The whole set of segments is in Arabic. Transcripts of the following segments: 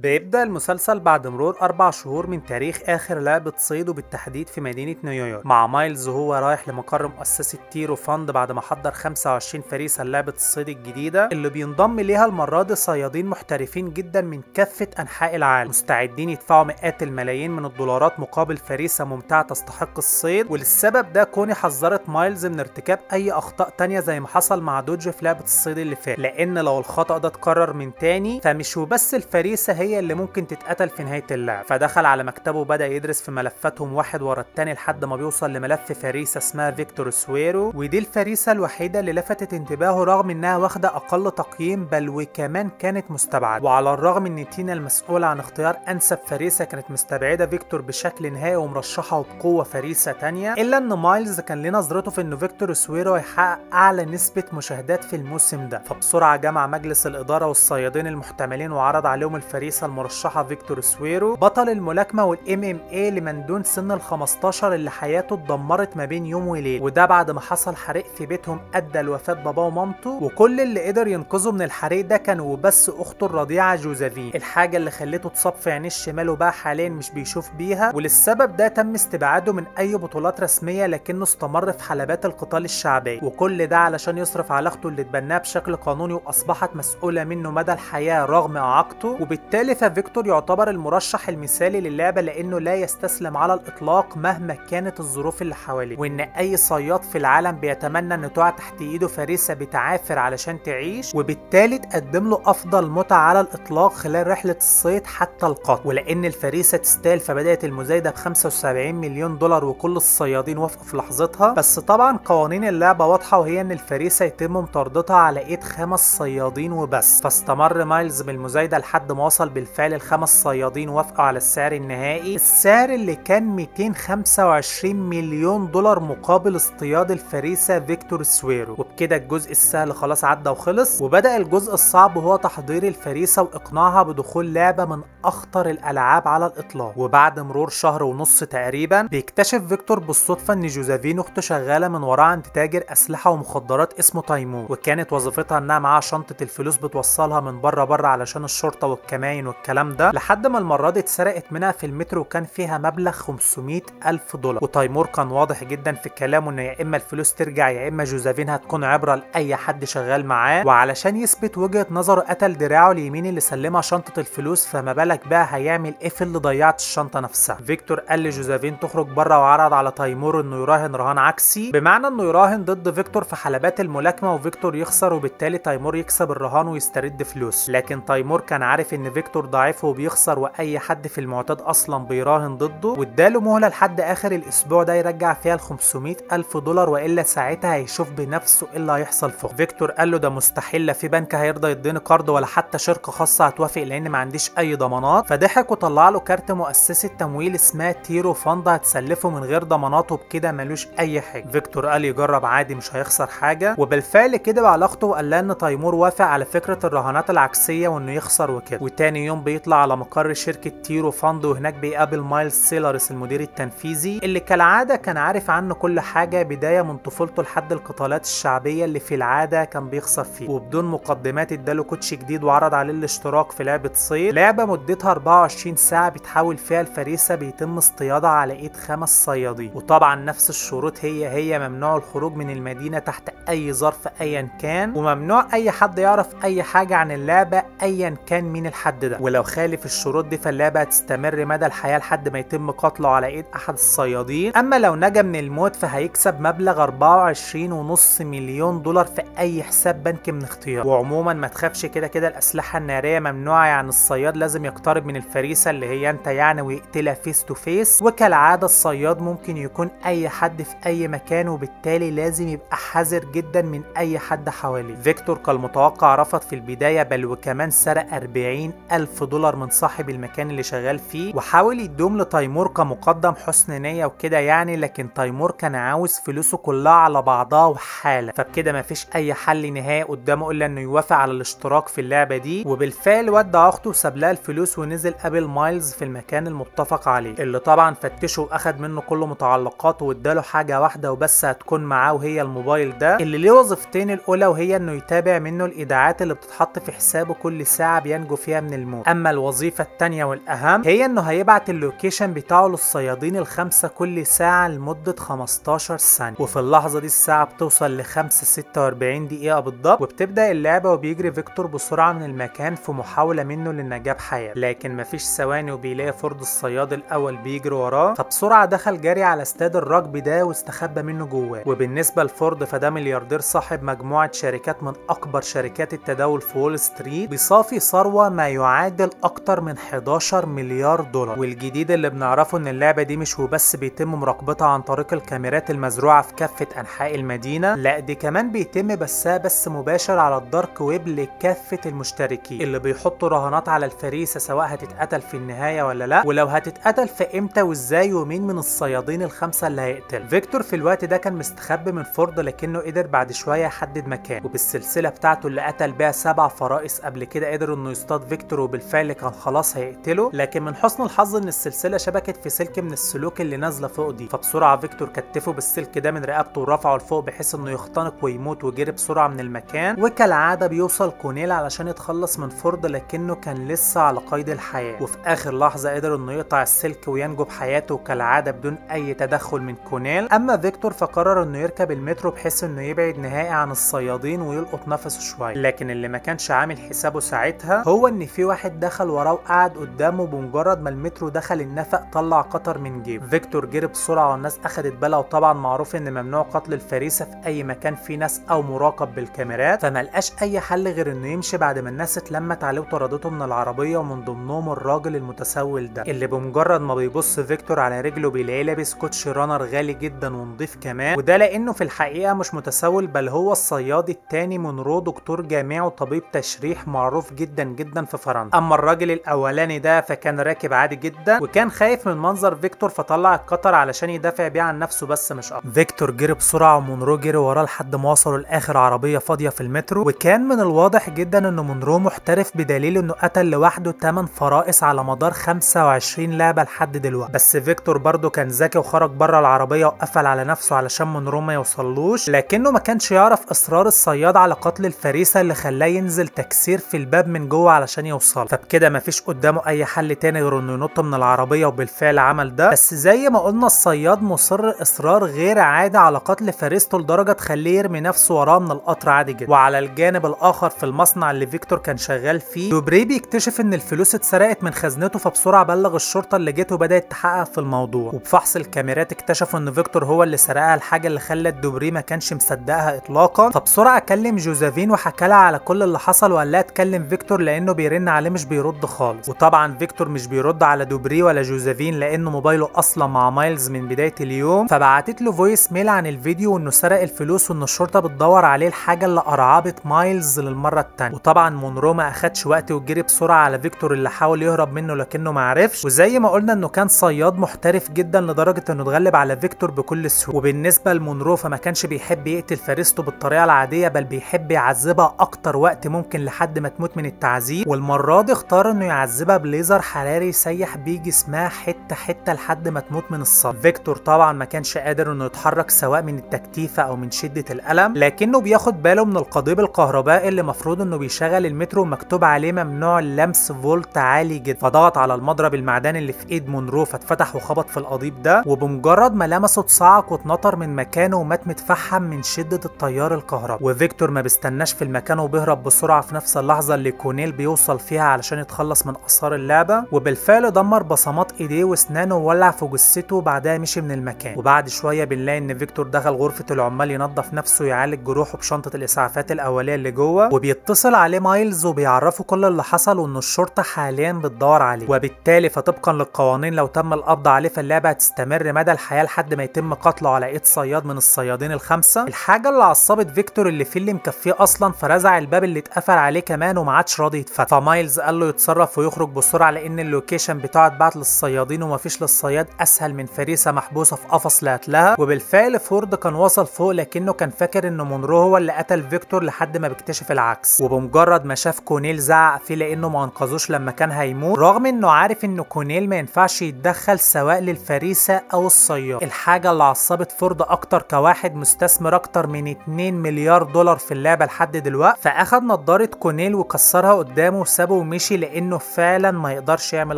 بيبدأ المسلسل بعد مرور 4 شهور من تاريخ آخر لعبة صيد وبالتحديد في مدينة نيويورك، مع مايلز وهو رايح لمقر مؤسسة تيرو فاند بعد ما حضر 25 فريسة لعبة الصيد الجديدة اللي بينضم ليها المرة دي صيادين محترفين جدا من كافة أنحاء العالم، مستعدين يدفعوا مئات الملايين من الدولارات مقابل فريسة ممتعة تستحق الصيد. وللسبب ده كوني حذرت مايلز من ارتكاب أي أخطاء تانية زي ما حصل مع دوج في لعبة الصيد اللي فات، لأن لو الخطأ ده اتكرر من تاني فمش وبس الفريسة هي اللي ممكن تتقتل في نهاية اللعب. فدخل على مكتبه وبدأ يدرس في ملفاتهم واحد ورا التاني لحد ما بيوصل لملف فريسة اسمها فيكتور سويرو، ودي الفريسة الوحيدة اللي لفتت انتباهه رغم انها واخدة اقل تقييم بل وكمان كانت مستبعدة. وعلى الرغم ان تينا المسؤولة عن اختيار انسب فريسة كانت مستبعدة فيكتور بشكل نهائي ومرشحه بقوة فريسة تانية، الا ان مايلز كان ليه نظرته في انه فيكتور سويرو هيحقق اعلى نسبة مشاهدات في الموسم ده. فبسرعة جمع مجلس الادارة والصيادين المحتملين وعرض عليهم الفريسة المرشحة فيكتور سويرو بطل الملاكمة والام ام اي لمن دون سن ال 15 اللي حياته اتدمرت ما بين يوم وليل، وده بعد ما حصل حريق في بيتهم ادى لوفاة باباه ومامته، وكل اللي قدر ينقذه من الحريق ده كان وبس اخته الرضيعة جوزافين، الحاجة اللي خلته تصاب في عينيه الشمال وبقى حاليا مش بيشوف بيها. وللسبب ده تم استبعاده من اي بطولات رسمية لكنه استمر في حلبات القتال الشعبية، وكل ده علشان يصرف على اخته اللي اتبناها بشكل قانوني واصبحت مسؤولة منه مدى الحياة رغم اعاقته. وبالتالي ففيكتور يعتبر المرشح المثالي للعبة لانه لا يستسلم على الاطلاق مهما كانت الظروف اللي حواليه، وان اي صياد في العالم بيتمنى ان تقع تحت ايده فريسة بتعافر علشان تعيش، وبالتالي تقدم له افضل متعة على الاطلاق خلال رحلة الصيد حتى القتل. ولان الفريسة تستاهل فبدأت المزايدة ب 75 مليون دولار وكل الصيادين وافقوا في لحظتها. بس طبعا قوانين اللعبة واضحة وهي ان الفريسة يتم مطاردتها على ايد 5 صيادين وبس. فاستمر مايلز بالمزايدة لحد ما وصل بالفعل ال5 صيادين وافقوا على السعر النهائي، السعر اللي كان 225 مليون دولار مقابل اصطياد الفريسة فيكتور سويرو. وبكده الجزء السهل خلاص عدى وخلص، وبدأ الجزء الصعب وهو تحضير الفريسة واقناعها بدخول لعبة من اخطر الالعاب على الاطلاق. وبعد مرور شهر ونص تقريبا بيكتشف فيكتور بالصدفة ان جوزافين اخته شغالة من وراه عند تاجر اسلحة ومخدرات اسمه تيمور، وكانت وظيفتها انها معاها شنطة الفلوس بتوصلها من بره علشان الشرطة والكمائن والكلام ده، لحد ما المرة دي اتسرقت منها في المترو وكان فيها مبلغ 500 ألف دولار. وتيمور كان واضح جدا في كلامه انه يا اما الفلوس ترجع يا اما جوزافين هتكون عبرة لاي حد شغال معاه. وعلشان يثبت وجهة نظره قتل دراعه اليمين اللي سلمها شنطة الفلوس، فما بالك بقى هيعمل ايه في اللي ضيعت الشنطة نفسها. فيكتور قال لجوزافين تخرج بره وعرض على تيمور انه يراهن رهان عكسي، بمعنى انه يراهن ضد فيكتور في حلبات الملاكمة وفيكتور يخسر وبالتالي تيمور يكسب الرهان ويسترد فلوس. لكن تيمور كان عارف ان فيكتور ضعيف وبيخسر واي حد في المعتاد اصلا بيراهن ضده، واداله مهلة لحد اخر الاسبوع ده يرجع فيها ال 500 ألف دولار والا ساعتها هيشوف بنفسه ايه اللي هيحصل فوق. فيكتور قال له ده مستحيل، لا في بنك هيرضى يديني قرض ولا حتى شركة خاصة هتوافق لان ما عنديش اي ضمانات. فضحك وطلع له كارت مؤسسة تمويل اسمها تيرو فاند هتسلفه من غير ضمانات وبكده ملوش اي حاجة. فيكتور قال يجرب عادي مش هيخسر حاجة، وبالفعل كده على اخته وقال لها ان تيمور وافق على فكرة الرهانات العكسية وانه يخسر وكده. وتاني يوم بيطلع على مقر شركة تيرو فاند وهناك بيقابل مايلز سيلرس المدير التنفيذي اللي كالعادة كان عارف عنه كل حاجة بداية من طفولته لحد القتالات الشعبية اللي في العادة كان بيخسر فيه. وبدون مقدمات اداله كوتش جديد وعرض عليه الاشتراك في لعبة صيد، لعبة مدتها 24 ساعة بتحاول فيها الفريسة بيتم اصطيادها على ايد 5 صيادين، وطبعا نفس الشروط هي ممنوع الخروج من المدينة تحت اي ظرف ايا كان، وممنوع اي حد يعرف اي حاجة عن اللعبة ايا كان مين الحد ده، ولو خالف الشروط دي فاللعبة هتستمر مدى الحياة لحد ما يتم قتله على ايد احد الصيادين. اما لو نجا من الموت فهيكسب مبلغ 24.5 مليون دولار في اي حساب بنكي من اختياره. وعموما ما تخافش كده الاسلحة النارية ممنوعة، يعني الصياد لازم يقترب من الفريسة اللي هي انت يعني ويقتلها فيس تو فيس، وكالعادة الصياد ممكن يكون اي حد في اي مكان وبالتالي لازم يبقى حذر جدا من اي حد حواليه. فيكتور كالمتوقع رفض في البداية بل وكمان سرق 40 ألف دولار من صاحب المكان اللي شغال فيه وحاول يدوم لتيمور كمقدم حسن نية وكده يعني، لكن تيمور كان عاوز فلوسه كلها على بعضها وحالة، فبكده مفيش اي حل نهائي قدامه الا انه يوافق على الاشتراك في اللعبة دي. وبالفعل ودع اخته وساب لها الفلوس ونزل قابل مايلز في المكان المتفق عليه، اللي طبعا فتشه واخد منه كل متعلقاته واداله حاجة واحدة وبس هتكون معاه وهي الموبايل ده اللي ليه وظيفتين، الاولى وهي انه يتابع منه الايداعات اللي بتتحط في حسابه كل ساعة بينجو فيها من الموت، يموت. اما الوظيفة التانية والاهم هي انه هيبعت اللوكيشن بتاعه للصيادين الخمسة كل ساعة لمدة 15 ثانية، وفي اللحظة دي الساعة بتوصل ل 5:46 دقيقة بالضبط، وبتبدأ اللعبة وبيجري فيكتور بسرعة من المكان في محاولة منه للنجاة بحياته، لكن مفيش ثواني وبيلاقي فورد الصياد الاول بيجري وراه، فبسرعة دخل جري على استاد الرجبي ده واستخبى منه جواه. وبالنسبة لفورد فده ملياردير صاحب مجموعة شركات من اكبر شركات التداول في وول ستريت، بيصافي ثروة ما يعادل اكتر من 11 مليار دولار. والجديد اللي بنعرفه ان اللعبة دي مش وبس بيتم مراقبتها عن طريق الكاميرات المزروعة في كافة انحاء المدينة، لا دي كمان بيتم بثها بث مباشر على الدارك ويب لكافة المشتركين اللي بيحطوا رهانات على الفريسة سواء هتتقتل في النهاية ولا لا، ولو هتتقتل في امتى وازاي ومين من الصيادين الخمسة اللي هيقتل. فيكتور في الوقت ده كان مستخبي من فورد، لكنه قدر بعد شوية يحدد مكان، وبالسلسلة بتاعته اللي قتل بيها 7 فرائس قبل كده قدر انه يصطاد فيكتور، وبالفعل كان خلاص هيقتله، لكن من حسن الحظ ان السلسلة شبكت في سلك من السلوك اللي نازلة فوق دي، فبسرعة فيكتور كتفه بالسلك ده من رقبته ورفعه لفوق بحيث انه يختنق ويموت، وجري بسرعة من المكان. وكالعادة بيوصل كونيل علشان يتخلص من فورد، لكنه كان لسه على قيد الحياة، وفي اخر لحظة قدر انه يقطع السلك وينجو بحياته كالعادة بدون اي تدخل من كونيل. اما فيكتور فقرر انه يركب المترو بحيث انه يبعد نهائي عن الصيادين ويلقط نفسه شوية، لكن اللي ما كانش عامل حسابه ساعتها هو ان في واحد دخل وراه وقعد قدامه، بمجرد ما المترو دخل النفق طلع قطر من جيبه. فيكتور جري بسرعة والناس اخدت بالها، وطبعا معروف ان ممنوع قتل الفريسة في اي مكان فيه ناس او مراقب بالكاميرات، فملقاش اي حل غير انه يمشي بعد ما الناس اتلمت عليه وطردته من العربية، ومن ضمنهم الراجل المتسول ده اللي بمجرد ما بيبص فيكتور على رجله بيلاقيه لابس كوتشي رانر غالي جدا ونضيف كمان، وده لانه في الحقيقة مش متسول بل هو الصياد التاني مونرو، دكتور جامعي وطبيب تشريح معروف جدا جدا في فرنسا. اما الراجل الاولاني ده فكان راكب عادي جدا وكان خايف من منظر فيكتور، فطلع القطر علشان يدافع بيه عن نفسه بس مش اكتر. فيكتور جري بسرعة ومونرو جري وراه لحد ما وصلوا لاخر عربية فاضية في المترو، وكان من الواضح جدا ان مونرو محترف بدليل انه قتل لوحده 8 فرائس على مدار 25 لعبة لحد دلوقتي. بس فيكتور برضه كان ذكي وخرج بره العربية وقفل على نفسه علشان مونرو ما يوصلوش، لكنه ما كانش يعرف اصرار الصياد على قتل الفريسة اللي خلاه ينزل تكسير في الباب من جوه علشان يوصل، فبكده مفيش قدامه اي حل تاني غير انه ينط من العربية، وبالفعل عمل ده. بس زي ما قلنا الصياد مصر اصرار غير عادي على قتل فريسته لدرجة تخليه يرمي نفسه وراه من القطر عادي جدا. وعلى الجانب الاخر في المصنع اللي فيكتور كان شغال فيه، دوبري بيكتشف ان الفلوس اتسرقت من خزنته، فبسرعة بلغ الشرطة اللي جت وبدأت تحقق في الموضوع، وبفحص الكاميرات اكتشفوا ان فيكتور هو اللي سرقها، الحاجة اللي خلت دوبري ما كانش مصدقها اطلاقا. فبسرعة كلم جوزافين وحكى لها على كل اللي حصل، وقال لها تكلم فيكتور لانه بيرن عليه مش بيرد خالص. وطبعا فيكتور مش بيرد على دوبري ولا جوزافين لانه موبايله اصلا مع مايلز من بداية اليوم، فبعتت له فويس ميل عن الفيديو وانه سرق الفلوس وان الشرطة بتدور عليه، الحاجة اللي ارعبت مايلز للمرة التانية. وطبعا مونرو ما اخدش وقت وجري بسرعة على فيكتور اللي حاول يهرب منه لكنه ما عرفش، وزي ما قلنا انه كان صياد محترف جدا لدرجة انه اتغلب على فيكتور بكل سهولة. وبالنسبة لمونرو فما كانش بيحب يقتل فريسته بالطريقة العادية بل بيحب يعذبها اكتر وقت ممكن لحد ما تموت من التعذيب، والمرة دي اختار انه يعذبها بليزر حراري يسيح بيه جسمها حتة حتة لحد ما تموت من الصدمة. فيكتور طبعا ما كانش قادر انه يتحرك سواء من التكتيفة او من شدة الألم، لكنه بياخد باله من القضيب الكهربائي اللي مفروض انه بيشغل المترو مكتوب عليه ممنوع اللمس فولت عالي جدا، فضغط على المضرب المعدني اللي في ايد مونرو فاتفتح وخبط في القضيب ده، وبمجرد ما لمسه اتصعق واتنطر من مكانه ومات متفحم من شدة التيار الكهربائي. وفيكتور ما بيستناش في المكان وبيهرب بسرعة في نفس اللحظة اللي كونيل بيوصل فيها علشان يتخلص من آثار اللعبة، وبالفعل دمر بصمات ايديه واسنانه وولع في جثته وبعدها مشي من المكان. وبعد شوية بنلاقي ان فيكتور دخل غرفة العمال ينظف نفسه ويعالج جروحه بشنطة الاسعافات الاولية اللي جوه، وبيتصل عليه مايلز وبيعرفه كل اللي حصل وان الشرطة حاليا بتدور عليه، وبالتالي فطبقا للقوانين لو تم القبض عليه فاللعبة هتستمر مدى الحياة لحد ما يتم قتله على ايد صياد من الصيادين الخمسة. الحاجة اللي عصبت فيكتور اللي فيه اللي مكفيه اصلا، فرزع الباب اللي اتقفل عليه كمان وما عادش راضي يتفتح، فمايلز قال له يتصرف ويخرج بسرعة لان اللوكيشن بتاعه اتبعت للصيادين ومفيش للصياد اسهل من فريسة محبوسة في قفص لقتلها. وبالفعل فورد كان وصل فوق لكنه كان فاكر ان مونرو هو اللي قتل فيكتور لحد ما بيكتشف العكس، وبمجرد ما شاف كونيل زعق فيه لانه ما انقذوش لما كان هيموت، رغم انه عارف انه كونيل ما ينفعش يتدخل سواء للفريسة او الصياد. الحاجة اللي عصبت فورد اكتر كواحد مستثمر اكتر من 2 مليار دولار في اللعبة لحد دلوقتي، فاخد نضارة كونيل وكسرها قدامه وسابه سابه ومشي لانه فعلا ما يقدرش يعمل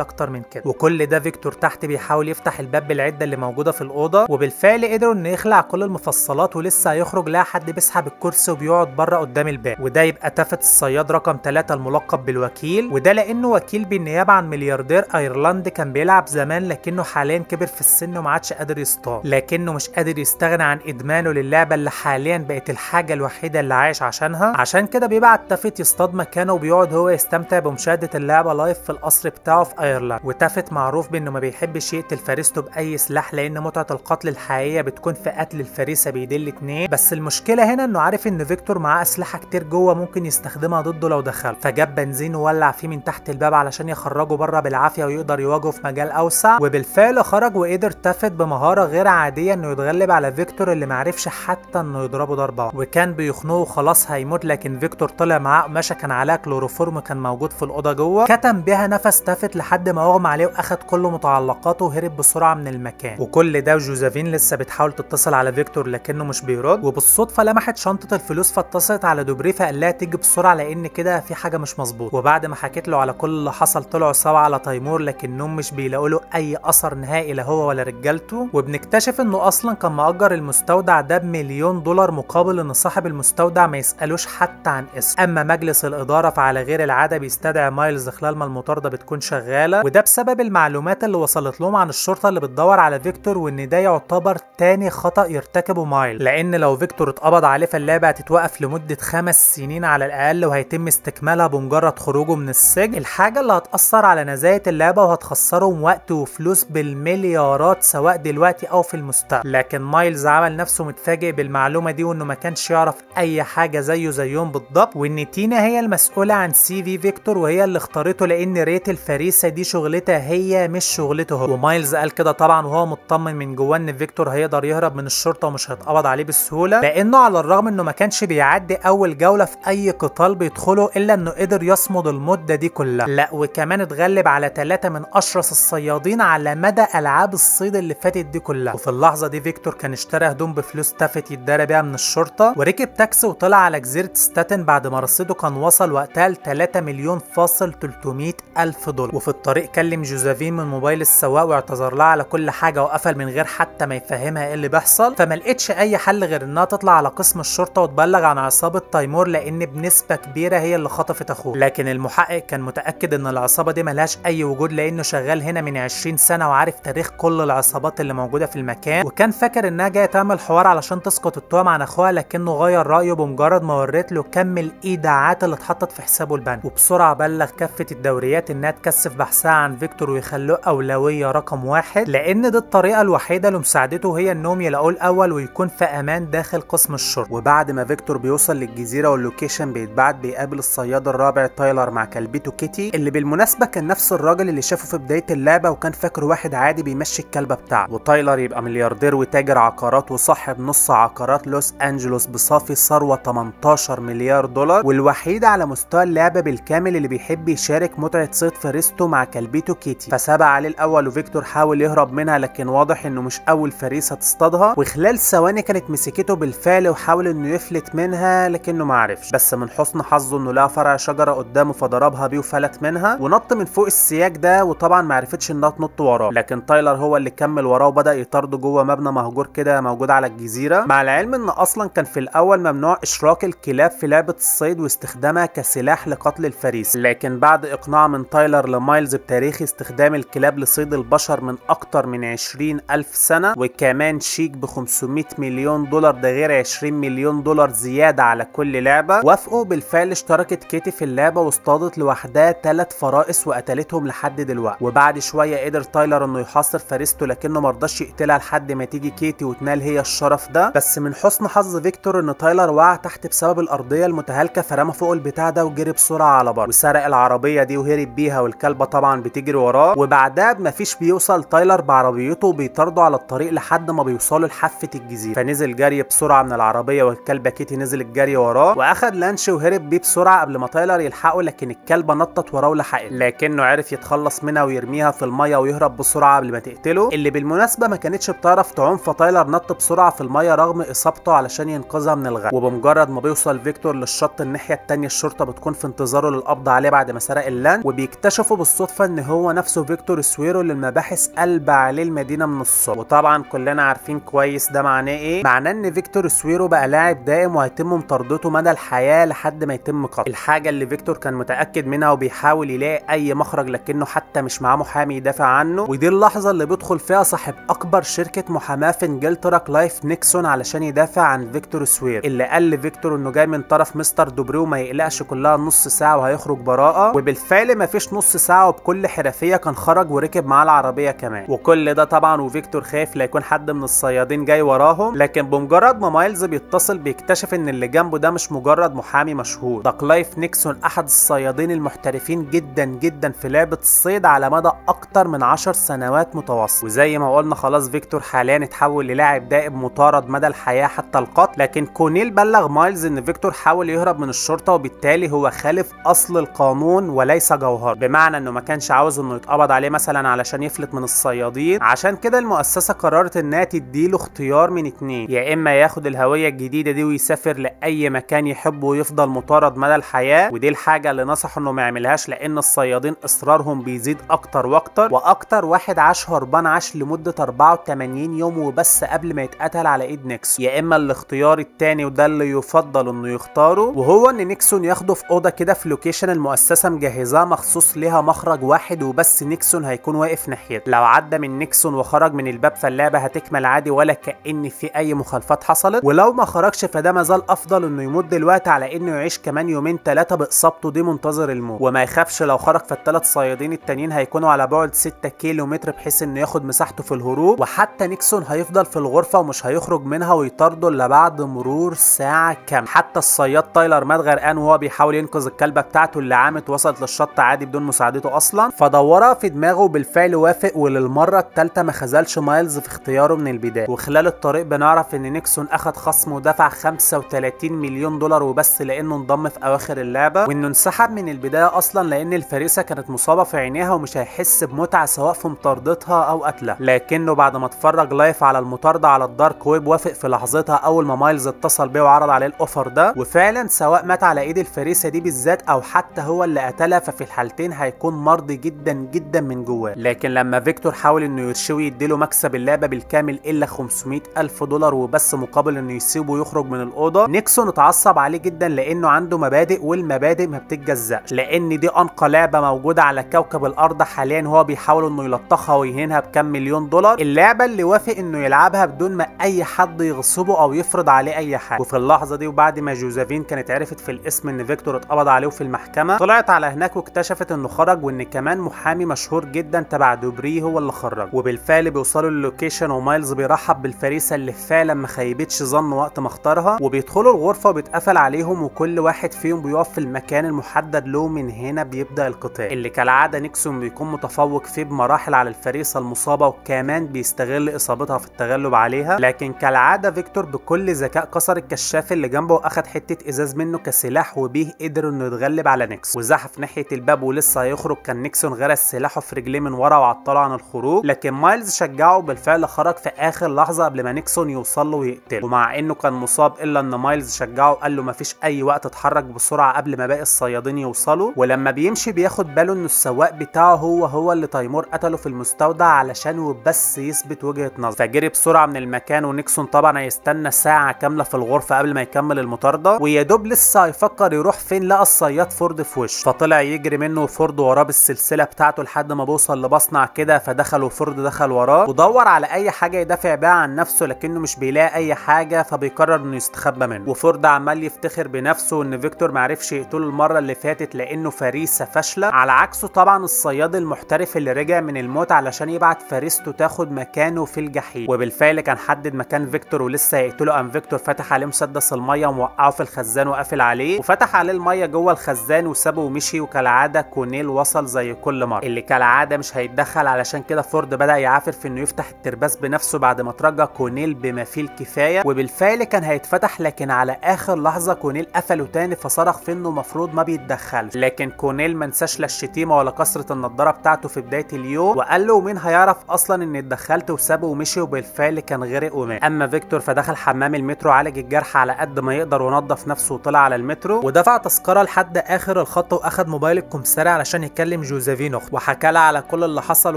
اكتر من كده. وكل ده فيكتور تحت بيحاول يفتح الباب بالعده اللي موجوده في الاوضه، وبالفعل قدروا انه يخلع كل المفصلات ولسه هيخرج لها حد بيسحب الكرسي وبيقعد بره قدام الباب، وده يبقى تافت الصياد رقم 3 الملقب بالوكيل، وده لانه وكيل بالنيابه عن ملياردير ايرلندي كان بيلعب زمان لكنه حاليا كبر في السن وما عادش قادر يصطاد، لكنه مش قادر يستغنى عن ادمانه للعبه اللي حاليا بقت الحاجه الوحيده اللي عايش عشانها. عشان كده بيبعت تافت يصطاد مكانه وبيقعد هو يستمتع بمشاهده اللعبه لايف في القصر بتاعه في ايرلند. وتافت معروف بانه ما بيحبش يقتل فريسته باي سلاح لان متعه القتل الحقيقيه بتكون في قتل الفريسه بايدين الاتنين، بس المشكله هنا انه عارف ان فيكتور معاه اسلحه كتير جوه ممكن يستخدمها ضده لو دخل، فجاب بنزين وولع فيه من تحت الباب علشان يخرجه بره بالعافيه ويقدر يواجهه في مجال اوسع. وبالفعل خرج وقدر تافت بمهاره غير عاديه انه يتغلب على فيكتور اللي معرفش حتى انه يضربه ضربه، وكان بيخنقه خلاص هيموت، لكن فيكتور طلع معاه قماشه كان عليها كلوروفورم كان موجود في الاوضه جوه، كتم بيها نفس تافت لحد ما اغمى عليه واخد كل متعلقاته وهرب بسرعه من المكان. وكل ده وجوزافين لسه بتحاول تتصل على فيكتور لكنه مش بيرد، وبالصدفه لمحت شنطه الفلوس فاتصلت على دوبري فقال لها تيجي بسرعه لان كده في حاجه مش مظبوط. وبعد ما حكيت له على كل اللي حصل طلعوا سوا على تيمور لكنهم مش بيلاقوا له اي اثر نهائي لا هو ولا رجالته، وبنكتشف انه اصلا كان مأجر المستودع ده ب1,000,000 مقابل ان صاحب المستودع ما يسالوش حتى عن اسم. اما مجلس الاداره فعلى غير العاده بيستدعي مايلز خلال ما المطارده بتكون شغاله، وده بسبب المعلومات اللي وصلت لهم عن الشرطه اللي بتدور على فيكتور، وان ده يعتبر تاني خطأ يرتكبه مايلز، لان لو فيكتور اتقبض عليه فاللعبه هتتوقف لمده 5 سنين على الاقل وهيتم استكمالها بمجرد خروجه من السجن، الحاجه اللي هتأثر على نزاهه اللعبه وهتخسرهم وقت وفلوس بالمليارات سواء دلوقتي او في المستقبل. لكن مايلز عمل نفسه متفاجئ بالمعلومه دي وانه ما كانش يعرف اي حاجه زيهم بالضبط، وان تينا هي المسؤوله عن سي في فيكتور وهي اللي اختارته لان ريت الفريسه دي شغلتها هي مش شغلته هو. ومايلز قال كده طبعا وهو مطمن من جواه ان فيكتور هيقدر يهرب من الشرطه ومش هيتقبض عليه بسهوله، لانه على الرغم انه ما كانش بيعدي اول جوله في اي قتال بيدخله الا انه قدر يصمد المده دي كلها، لا وكمان اتغلب على 3 من اشرس الصيادين على مدى العاب الصيد اللي فاتت دي كلها. وفي اللحظه دي فيكتور كان اشترى هدوم بفلوس تافت يتدارى بيها من الشرطه، وركب تاكسي وطلع على جزيره ستاتن بعد ما رصيده كان وصل وقتها ل 3,300,000 دولار. وفي الطريق كلم جوزافين من موبايل السواق واعتذر لها على كل حاجه وقفل من غير حتى ما يفهمها ايه اللي بيحصل، فما لقتش اي حل غير انها تطلع على قسم الشرطه وتبلغ عن عصابه تيمور لان بنسبه كبيره هي اللي خطفت اخوه. لكن المحقق كان متاكد ان العصابه دي ملهاش اي وجود لانه شغال هنا من 20 سنه وعارف تاريخ كل العصابات اللي موجوده في المكان، وكان فاكر انها جايه تعمل حوار علشان تسقط التهم عن اخوها، لكنه غير رايه بمجرد ما وريت له كم الايداعات اللي اتحطت في حسابه البنكي، وبسرعه بلغ كافه الدوريات انها تكثف بحثها عن فيكتور ويخلوه اولويه رقم 1، لان دي الطريقه الوحيده لمساعدته هي انهم يلاقوه الاول ويكون في امان داخل قسم الشرطه. وبعد ما فيكتور بيوصل للجزيره واللوكيشن بيتبعت بيقابل الصياد الرابع تايلر مع كلبته كيتي، اللي بالمناسبه كان نفس الراجل اللي شافه في بدايه اللعبه وكان فاكره واحد عادي بيمشي الكلبه بتاعته. وتايلر يبقى ملياردير وتاجر عقارات وصاحب نص عقارات لوس انجلوس بصافي ثروه 18 مليار دولار، والوحيد على مستوى اللعبه بالكامل اللي بيحب يشارك متعه صيد فريسته مع كلبته كيتي، فسابع عليه الاول وفيكتور حاول يهرب منها لكن واضح انه مش اول فريسه تصطادها، وخلال ثواني كانت مسكته بالفعل وحاول انه يفلت منها لكنه ما عرفش، بس من حسن حظه انه لقى فرع شجره قدامه فضربها بيه وفلت منها ونط من فوق السياج ده، وطبعا ما عرفتش انها تنط وراه، لكن تايلر هو اللي كمل وراه وبدا يطارده جوه مبنى مهجور كده موجود على الجزيره، مع العلم ان اصلا كان في الاول ممنوع اشراك الكلاب في لعبه الصيد واستخدامها كسلاح لقتل الفريسه، لكن بعد اقناع من تايلر لمايلز بتاريخ استخدام الكلاب لصيد البشر من اكتر من 20,000 سنه وكمان شيك ب500 مليون دولار ده غير 20 مليون دولار زياده على كل لعبه، وافقوا بالفعل. اشتركت كيتي في اللعبه واصطادت لوحدها 3 فرائس وقتلتهم لحد دلوقتي، وبعد شويه قدر تايلر انه يحاصر فريسته لكنه مرضاش يقتلها لحد ما تيجي كيتي وتنال هي الشرف ده، بس من حسن حظ فيكتور ان تايلر وقع تحت بسبب الارضيه المتهالكه فرمى فوق البتاع ده وجري بسرعه على بر وسرق العربيه دي وهرب بيها، والكلبه طبعا بتجري وراه، وبعدها بمفيش بيوصل تايلر بعربيته وبيطارده على الطريق لحد ما بيوصلوا لحافه الجزيره، فنزل جري بسرعه من العربيه والكلبه كيتي نزلت جري وراه واخد لانش وهرب بيه بسرعه قبل ما تايلر يلحقه، لكن الكلبه نطت وراه ولحقته، لكنه عرف يتخلص منها ويرميها في الميه ويهرب بسرعه قبل ما تقتله، اللي بالمناسبه ما كانتش بتعرف تعوم، فتايلر نط بسرعه في الميه رغم اصابته علشان ينقذها من الغرق. وبمجرد ما بيوصل فيكتور للشط الناحيه الثانيه الشرطه بتكون في انتظاره للقبض بيقبض عليه بعد ما سرق اللاند، وبيكتشفوا بالصدفه ان هو نفسه فيكتور سويرو اللي المباحث قلب عليه المدينه من الصبح. وطبعا كلنا عارفين كويس ده معناه ايه. معناه ان فيكتور سويرو بقى لاعب دائم وهيتم مطاردته مدى الحياه لحد ما يتم قتله. الحاجه اللي فيكتور كان متاكد منها وبيحاول يلاقي اي مخرج لكنه حتى مش معاه محامي يدافع عنه. ودي اللحظه اللي بيدخل فيها صاحب اكبر شركه محاماه في انجلترا كلايف نيكسون علشان يدافع عن فيكتور سويرو، اللي قال لفيكتور انه جاي من طرف مستر دوبري وما يقلقش كلها نص ساعه وهيخرج براءه. وبالفعل مفيش نص ساعه وبكل حرفيه كان خرج وركب معاه العربيه كمان. وكل ده طبعا وفيكتور خايف لا يكون حد من الصيادين جاي وراهم. لكن بمجرد ما مايلز بيتصل بيكتشف ان اللي جنبه ده مش مجرد محامي مشهور، ده كلايف نيكسون احد الصيادين المحترفين جدا جدا في لعبه الصيد على مدى اكتر من 10 سنوات متواصله. وزي ما قلنا خلاص فيكتور حاليا اتحول للاعب دائب مطارد مدى الحياه حتى القتل. لكن كونيل بلغ مايلز ان فيكتور حاول يهرب من الشرطه وبالتالي هو خالف اصل القانون وليس جوهر، بمعنى انه ما كانش عاوز انه يتقبض عليه مثلا علشان يفلت من الصيادين. عشان كده المؤسسه قررت انها تديله اختيار من اتنين، يا اما ياخد الهويه الجديده دي ويسافر لاي مكان يحبه ويفضل مطارد مدى الحياه، ودي الحاجه اللي نصحوا انه ما يعملهاش لان الصيادين اصرارهم بيزيد اكتر واكتر. واكتر واحد عاش هربان عاش لمده 84 يوم وبس قبل ما يتقتل على ايد نيكسون. يا اما الاختيار التاني وده اللي يفضل انه يختاره، وهو ان نيكسون ياخده في اوضه كده في لوكيشن المؤسسه مجهزاه مخصوص ليها مخرج واحد وبس نيكسون هيكون واقف ناحيته. لو عدى من نيكسون وخرج من الباب فاللعبه هتكمل عادي ولا كأن في اي مخالفات حصلت، ولو ما خرجش فده مازال افضل انه يموت دلوقتي على انه يعيش كمان يومين 3 باصابته دي منتظر الموت. وما يخافش لو خرج فالثلاث صيادين التانيين هيكونوا على بعد 6 كيلو متر بحيث انه ياخد مساحته في الهروب. وحتى نيكسون هيفضل في الغرفه ومش هيخرج منها ويطارده الا بعد مرور ساعه كامله. حتى الصياد تايلر مات غرقان وهو بيحاول ينقذ الكلبه بتاعته اللي عامت وصلت للشط عادي بدون مساعدته اصلا، فدورها في دماغه وبالفعل وافق. وللمره الثالثه ما خذلش مايلز في اختياره من البدايه. وخلال الطريق بنعرف ان نيكسون اخد خصم ودفع 35 مليون دولار وبس لانه انضم في اواخر اللعبه، وانه انسحب من البدايه اصلا لان الفريسه كانت مصابه في عينيها ومش هيحس بمتعه سواء في مطاردتها او قتلها. لكنه بعد ما اتفرج لايف على المطارده على الدارك ويب وافق في لحظتها اول ما مايلز اتصل بيه وعرض عليه الاوفر ده. وفعلا سواء مات على ايد الفريسه دي بالذات او حتى هو اللي قتلها ففي الحالتين هيكون مرضي جدا جدا من جواه. لكن لما فيكتور حاول انه يرشوه يديله مكسب اللعبه بالكامل الا 500 الف دولار وبس مقابل انه يسيبه يخرج من الاوضه، نيكسون اتعصب عليه جدا لانه عنده مبادئ والمبادئ ما بتتجزأش، لان دي انقى لعبه موجوده على كوكب الارض حاليا هو بيحاول انه يلطخها ويهينها بكام مليون دولار، اللعبه اللي وافق انه يلعبها بدون ما اي حد يغصبه او يفرض عليه اي حاجه. وفي اللحظه دي وبعد ما جوزيفين كانت عرفت في الاسم ان فيكتور اتقبض عليه في المحكمه، طلعت على هناك واكتشفت انه خرج وان كمان محامي مشهور جدا تبع دوبري هو اللي خرج. وبالفعل بيوصلوا للوكيشن ومايلز بيرحب بالفريسه اللي فعلا ما خيبتش ظن وقت ما اختارها، وبيدخلوا الغرفه وبيتقفل عليهم وكل واحد فيهم بيقف في المكان المحدد له. من هنا بيبدا القتال اللي كالعاده نيكسون بيكون متفوق فيه بمراحل على الفريسه المصابه وكمان بيستغل اصابتها في التغلب عليها. لكن كالعاده فيكتور بكل ذكاء كسر الكشاف اللي جنبه واخد حته ازاز منه كسلاح وبيه قدر انه يتغلب على نيكسون وزحف ناحيه الباب ولسه هيخرج كان نيكسون غرس سلاحه في رجليه من ورا وعطله عن الخروج. لكن مايلز شجعه بالفعل خرج في اخر لحظه قبل ما نيكسون يوصل له ويقتله. ومع انه كان مصاب الا ان مايلز شجعه وقال له مفيش اي وقت اتحرك بسرعه قبل ما باقي الصيادين يوصلوا. ولما بيمشي بياخد باله انه السواق بتاعه هو اللي تيمور قتله في المستودع علشان وبس يثبت وجهه نظر، فجري بسرعه من المكان. ونيكسون طبعا هيستنى ساعه كامله في الغرفه قبل ما يكمل المطارده، ويا دوب لسه هيفكر يروح فين لقى الصياد فورد في وشه، فطلع يجري منه وفورد وراه بالسلسله بتاعته لحد ما بوصل لمصنع كده، فدخل وفورد دخل وراه ودور على اي حاجه يدافع بيها عن نفسه لكنه مش بيلاقي اي حاجه، فبيقرر انه يستخبى منه. وفورد عمال يفتخر بنفسه ان فيكتور معرفش يقتله المره اللي فاتت لانه فريسه فاشله، على عكسه طبعا الصياد المحترف اللي رجع من الموت علشان يبعت فريسته تاخد مكانه في الجحيم. وبالفعل كان حدد مكان فيكتور ولسه هيقتله قام فيكتور فتح عليه مسدس الميه وموقعه في الخزان وقافل عليه، وفتح عليه الميه جوه الخزان وسابه ومشي. وكالعاده كونيل وصل زي كل مره اللي كالعاده مش هيتدخل، علشان كده فورد بدا يعافر في انه يفتح الترباس بنفسه بعد ما ترجى كونيل بما فيه الكفايه. وبالفعل كان هيتفتح لكن على اخر لحظه كونيل قفله تاني فصرخ في انه المفروض ما بيتدخلش. لكن كونيل ما نساش لا الشتيمه ولا كسره النضاره بتاعته في بدايه اليوم وقال له مين هيعرف اصلا اني اتدخلت، وسابه ومشي. وبالفعل كان غرق ومات. اما فيكتور فدخل حمام المترو عالج الجرح على قد ما يقدر ونظف نفسه وطلع على المترو ودفع تذكره لحد اخر نزل الخط واخد موبايل الكمثري علشان يكلم جوزيفين اخته، وحكى لها على كل اللي حصل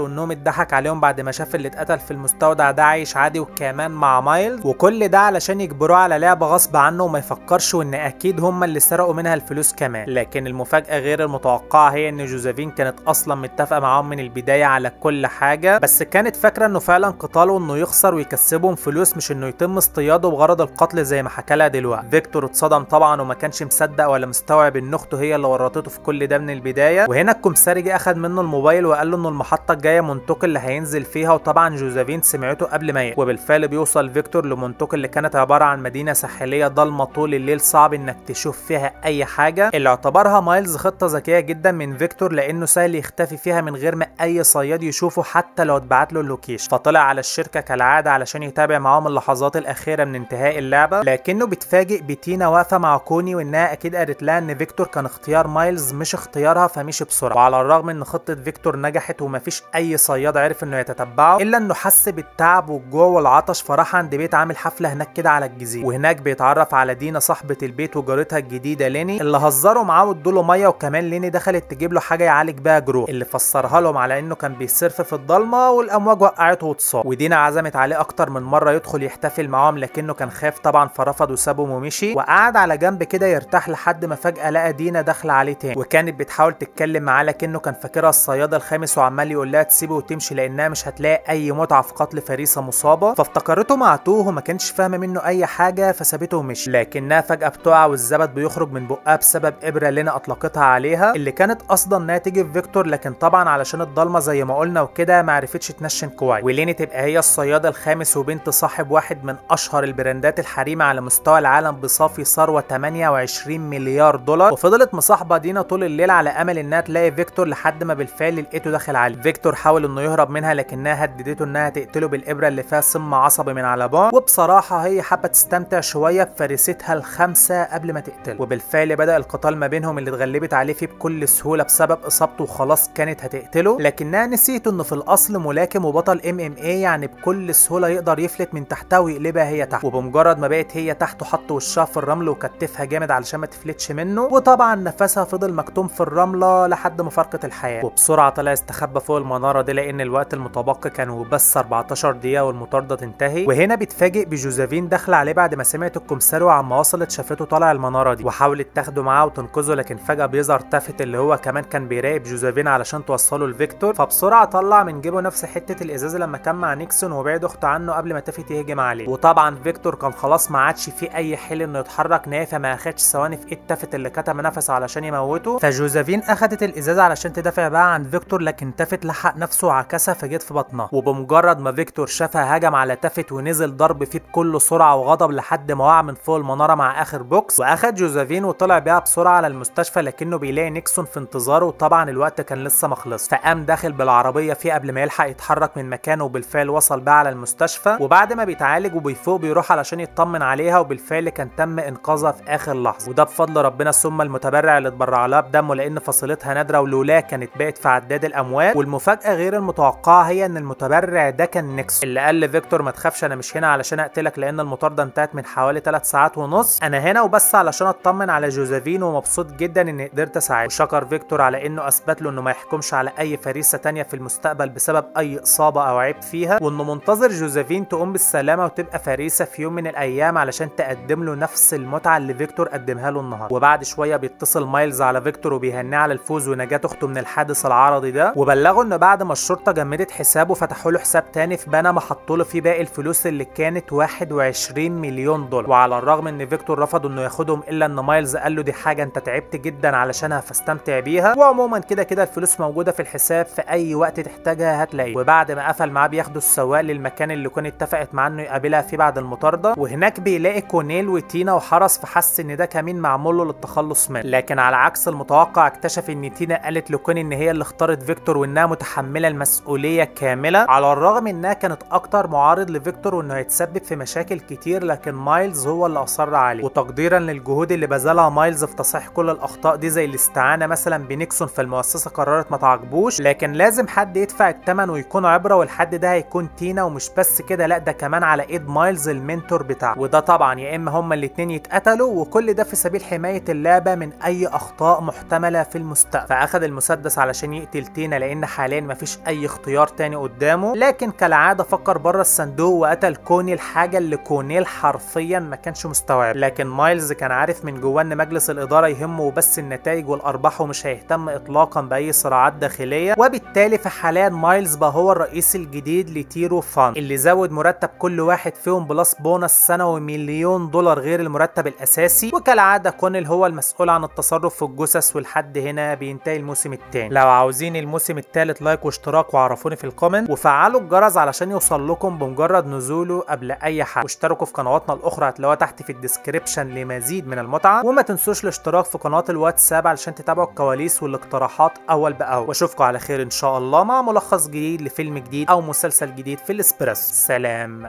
وانهم اتضحك عليهم بعد ما شاف اللي اتقتل في المستودع ده عايش عادي وكمان مع مايلز، وكل ده علشان يجبروه على لعبه غصب عنه وما يفكرش وان اكيد هم اللي سرقوا منها الفلوس كمان. لكن المفاجاه غير المتوقعه هي ان جوزيفين كانت اصلا متفقه معاهم من البدايه على كل حاجه، بس كانت فاكره انه فعلا قتاله انه يخسر ويكسبهم فلوس مش انه يتم اصطياده بغرض القتل زي ما حكى لها دلوقتي. فيكتور اتصدم طبعا وما كانش مصدق ولا مستوعب ان اخته هي اللي ورطته في كل ده من البدايه. وهنا الكمثري جه اخد منه الموبايل وقال له انه المحطه الجايه مونتوك اللي هينزل فيها، وطبعا جوزيفين سمعته قبل ما يقف. وبالفعل بيوصل فيكتور لمونتوك اللي كانت عباره عن مدينه ساحليه ضلمه طول الليل صعب انك تشوف فيها اي حاجه، اللي اعتبرها مايلز خطه ذكيه جدا من فيكتور لانه سهل يختفي فيها من غير ما اي صياد يشوفه حتى لو اتبعت له اللوكيشن. فطلع على الشركه كالعاده علشان يتابع معاهم اللحظات الاخيره من انتهاء اللعبه، لكنه بيتفاجئ بتينا واقفه مع كوني وانها اكيد قالت لها ان فيكتور كان اختيار مايلز مش اختيارها، فمشي بسرعه. وعلى الرغم ان خطه فيكتور نجحت ومفيش اي صياد عرف انه يتتبعه، الا انه حس بالتعب والجوع والعطش فراح عند بيت عامل حفله هناك كده على الجزيره، وهناك بيتعرف على دينا صاحبه البيت وجارتها الجديده ليني اللي هزروا معاه وادوا له ميه، وكمان ليني دخلت تجيب له حاجه يعالج بيها جروح اللي فسرها لهم على انه كان بيسرف في الضلمه والامواج وقعته واتصاب. ودينا عزمت عليه اكتر من مره يدخل يحتفل معاهم لكنه كان خاف طبعا فرفض وسابهم ومشي، وقعد على جنب كده يرتاح لحد ما فجاه لقى دينا داخله عليه تاني، وكانت بتحاول تتكلم معاه لكنه كان فاكرها الصياد الخامس وعمال يقول لها تسيبه وتمشي لانها مش هتلاقي اي متعه في قتل فريسه مصابه. فافتكرته معتوه وما كانش فاهمه منه اي حاجه فسابته ومشي، لكنها فجاه بتقع والزبد بيخرج من بقها بسبب ابره لينا اطلقتها عليها اللي كانت اصلا انها تيجي في فيكتور، لكن طبعا علشان الضلمه زي ما قلنا وكده ما عرفتش تنشن كويس. وليني تبقى هي الصياد الخامس وبنت صاحب واحد من اشهر البراندات الحريمه على مستوى العالم بصافي ثروه 28 مليار دولار. وفضلت مصاحبه دينا طول الليل على امل انها تلاقي فيكتور لحد ما بالفعل لقيته داخل عليه. فيكتور حاول انه يهرب منها لكنها هددته انها تقتله بالابره اللي فيها سم عصبي من على بعد، وبصراحه هي حابه تستمتع شويه بفريستها الخامسه قبل ما تقتله. وبالفعل بدا القتال ما بينهم اللي اتغلبت عليه فيه بكل سهوله بسبب اصابته وخلاص كانت هتقتله، لكنها نسيت انه في الاصل ملاكم وبطل MMA يعني بكل سهوله يقدر يفلت من تحتها ويقلبها هي تحت. وبمجرد ما بقت هي تحته حط وشها في الرمل وكتفها جامد علشان ما تفلتش منه، وطبعا نفسها فضل مكتوم في الرمله لحد ما فرقت الحياه. وبسرعه طلع استخبى فوق المناره دي لان الوقت المتبقي كان بس 14 دقيقه والمطارده تنتهي. وهنا بيتفاجئ بجوزيفين داخله عليه بعد ما سمعت الكمثري وعما وصلت شافته طالع المناره دي وحاولت تاخده معاه وتنقذه، لكن فجاه بيظهر تافت اللي هو كمان كان بيراقب جوزيفين علشان توصله لفيكتور، فبسرعه طلع من جيبه نفس حته الازاز لما كان مع نيكسون وبعد اخته عنه قبل ما تافت يهجم عليه. وطبعا فيكتور كان خلاص ما عادش فيه اي حل انه يتحرك نهائي، فما اخدش ثواني في ايد تافت اللي كتم نفسه علشان يموته. فجوزيفين اخدت الازاز علشان تدافع بقى عن فيكتور، لكن تافت لحق نفسه وعكسها فجت في بطنها. وبمجرد ما فيكتور شافها هجم على تافت ونزل ضرب فيه بكل سرعه وغضب لحد ما وقع من فوق المناره مع اخر بوكس، واخد جوزيفين وطلع بيها بسرعه على المستشفى، لكنه بيلاقي نيكسون في انتظاره وطبعا الوقت كان لسه ما خلص، فقام داخل بالعربيه فيه قبل ما يلحق يتحرك من مكانه، وبالفعل وصل بقى على المستشفى. وبعد ما بيتعالج وبيفوق بيروح علشان يطمن عليها، وبالفعل كان تم انقاذها في اخر لحظه، وده بفضل ربنا ثم المتبرع اللي اتبرع لها بدمه لان فصيلتها نادره ولولا كانت بقت في عداد الاموات. والمفاجاه غير المتوقعه هي ان المتبرع ده كان نيكسون اللي قال لفيكتور ما تخافش انا مش هنا علشان اقتلك لان المطارده انتهت من حوالي 3 ساعات ونص، انا هنا وبس علشان اطمن على جوزيفين ومبسوط جدا اني قدرت اساعده. وشكر فيكتور على انه اثبت له انه ما يحكمش على اي فريسه تانيه في المستقبل بسبب اي اصابه او عيب فيها، وانه منتظر جوزيفين تقوم بالسلامه وتبقى فريسه في يوم من الايام علشان تقدم له نفس المتعه اللي فيكتور قدمها له النهارده. وبعد شويه بيتصل مايلز على فيكتور وبيهنيه على الفوز ونجاه اخته من الحادث العرضي ده، وبلغه انه بعد ما الشرطه جمدت حسابه فتحوا له حساب تاني في بنما حطوا له فيه باقي الفلوس اللي كانت 21 مليون دولار. وعلى الرغم ان فيكتور رفض انه ياخدهم الا ان مايلز قال له دي حاجه انت تعبت جدا علشانها فاستمتع بيها، وعموما كده كده الفلوس موجوده في الحساب في اي وقت تحتاجها هتلاقيه. وبعد ما قفل معاه بياخدوا السواق للمكان اللي كانت اتفقت معاه انه يقابلها فيه بعد المطارده، وهناك بيلاقي كونيل وتينا وحرس فحس ان ده كمين معمول له للتخلص منه، لكن على عكس المتوقع اكتشف ان تينا قالت لكوني ان هي اللي اختارت فيكتور وانها متحمله المسؤوليه كامله، على الرغم انها كانت اكتر معارض لفيكتور وانه هيتسبب في مشاكل كتير، لكن مايلز هو اللي اصر عليه. وتقديرا للجهود اللي بذلها مايلز في تصحيح كل الاخطاء دي زي الاستعانه مثلا بنيكسون، فالمؤسسه قررت ما تعاقبوش، لكن لازم حد يدفع الثمن ويكون عبره، والحد ده هيكون تينا. ومش بس كده لا ده كمان على ايد مايلز المنتور بتاعه، وده طبعا يا اما هما الاثنين يتقتلوا، وكل ده في سبيل حمايه اللعبه من اي اخطاء محتمله في المستقبل. فاخد المسدس علشان يقتل تينا لان حاليا مفيش اي اختيار تاني قدامه، لكن كالعاده فكر بره الصندوق وقتل كوني، الحاجه اللي كونيل حرفيا ما كانش مستوعب. لكن مايلز كان عارف من جواه ان مجلس الاداره يهمه بس النتائج والارباح ومش هيهتم اطلاقا باي صراعات داخليه، وبالتالي في حاليا مايلز بقى هو الرئيس الجديد لتيرو فاند، اللي زود مرتب كل واحد فيهم بلس بونص سنوي $1,000,000 غير المرتب الاساسي. وكالعاده كونيل هو المسؤول عن التصرف في الجثث. ولحد هنا بينتهي الموسم الثاني. لو عاوزين الموسم الثالث لايك واشتراك وعرفوني في الكومنت وفعلوا الجرس علشان يوصل لكم بمجرد نزوله قبل اي حد، واشتركوا في قنواتنا الاخرى هتلاقوها تحت في الديسكريبشن لمزيد من المتعه. وما تنسوش الاشتراك في قناه الواتساب علشان تتابعوا الكواليس والاقتراحات اول باول. واشوفكم على خير ان شاء الله مع ملخص جديد لفيلم جديد او مسلسل جديد في الاسبريسو. سلام.